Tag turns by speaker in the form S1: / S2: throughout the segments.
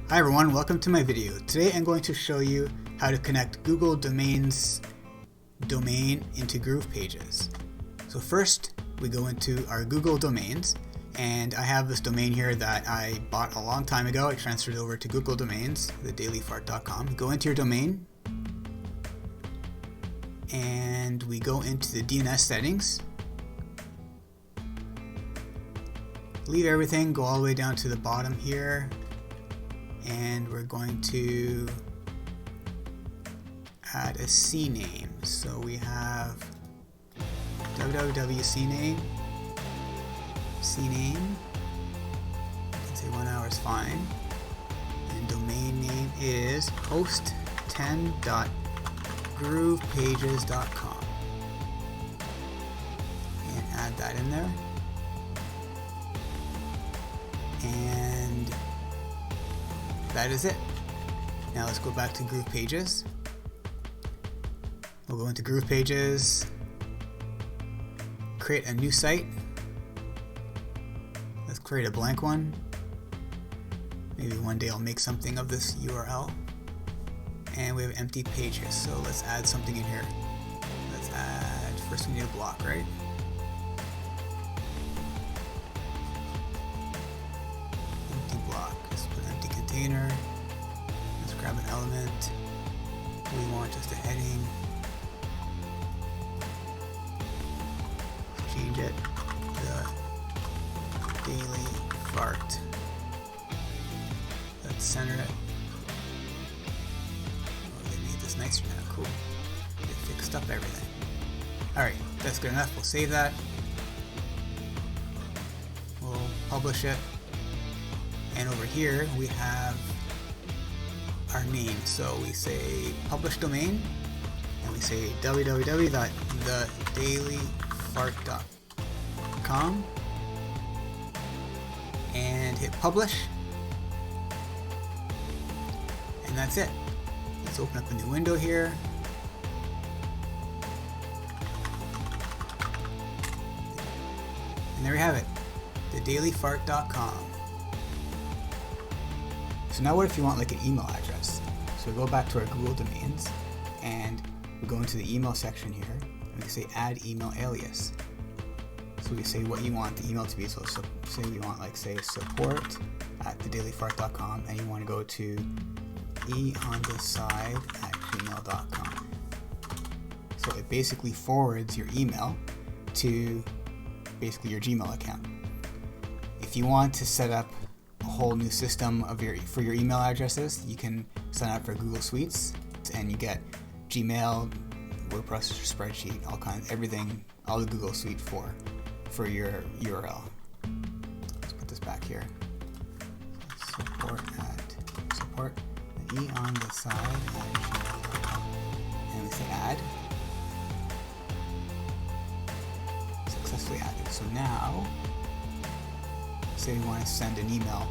S1: Hi everyone, welcome to my video. Today I'm going to show you how to connect Google Domains domain into GroovePages. So first we go into our Google Domains, and I have this domain here that I bought a long time ago. I transferred it over to Google Domains, thedailyfart.com. Go into your domain and we go into the DNS settings. Leave everything, go all the way down to the bottom here, and we're going to add a CNAME. So we have www.cname, CNAME, you can say 1 hour is fine, and domain name is host10.groovepages.com, and add that in there. And that is it. Now let's go back to GroovePages. We'll go into GroovePages, create a new site. Let's create a blank one. Maybe one day I'll make something of this URL. And we have an empty page here, so let's add something in here. Let's add, first we need a block, right? Container. Let's grab an element. We want just a heading. Change it. The daily fart. Let's center it. Oh, they made this nicer now. Cool. They fixed up everything. Alright, that's good enough. We'll save that. We'll publish it. And over here we have our name. So we say publish domain, and we say www.thedailyfart.com, and hit publish. And that's it. Let's open up a new window here. And there we have it, thedailyfart.com. So now what if you want like an email address? So we go back to our Google Domains and we go into the email section here, and we say add email alias. So we say what you want the email to be. So say we want, like, say support@thedailyfart.com, and you want to go to eontheside@gmail.com. So it basically forwards your email to basically your Gmail account. If you want to set up a whole new system of for your email addresses, you can sign up for Google Suites, and you get Gmail, WordPress spreadsheet, all kinds, everything, all the Google Suite for your URL. Let's put this back here. Support E on the side, and we say add. Successfully added. So now, say we want to send an email.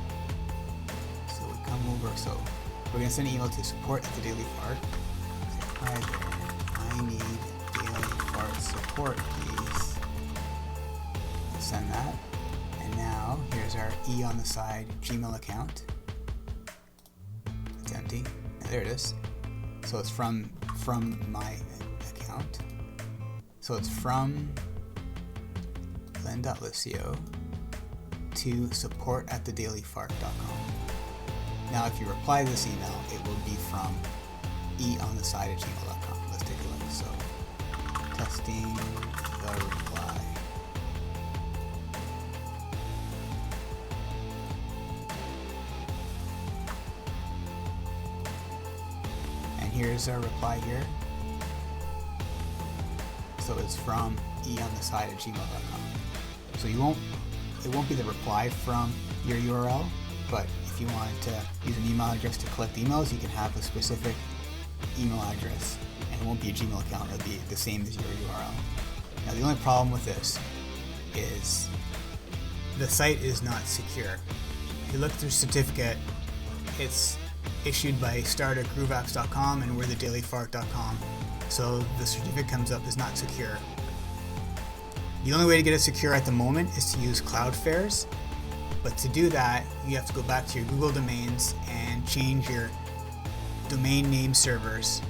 S1: So we come over, so we're going to send an email to support@thedailyfart. Hi there, I need daily fart support, please. Send that. And now here's our E on the side Gmail account. It's empty. And there it is. So it's from my account. So it's from glenn.licio to support@thedailyfart.com. Now if you reply to this email, it will be from eontheside@gmail.com. Let's take a look. So testing the reply. And here's our reply here. So it's from eontheside@gmail.com. So it won't be the reply from your URL, but if you wanted to use an email address to collect emails, you can have a specific email address, and it won't be a Gmail account. It'll be the same as your URL. Now the only problem with this is the site is not secure. If you look through certificate, it's issued by start@grooveapps.com and we're thedailyfart.com. So the certificate comes up as not secure. The only way to get it secure at the moment is to use Cloudflare's. But to do that, you have to go back to your Google domains and change your domain name servers.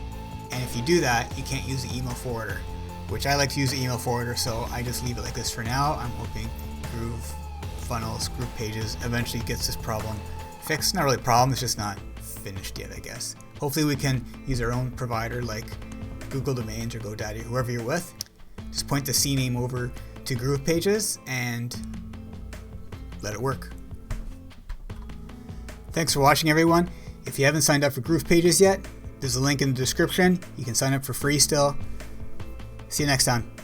S1: And if you do that, you can't use the email forwarder, which I like to use the email forwarder, so I just leave it like this for now. I'm hoping GrooveFunnels, GroovePages eventually gets this problem fixed. Not really a problem, it's just not finished yet, I guess. Hopefully we can use our own provider like Google Domains or GoDaddy, whoever you're with. Just point the CNAME over to GroovePages and let it work. Thanks for watching, everyone. If you haven't signed up for GroovePages yet, there's a link in the description. You can sign up for free still. See you next time.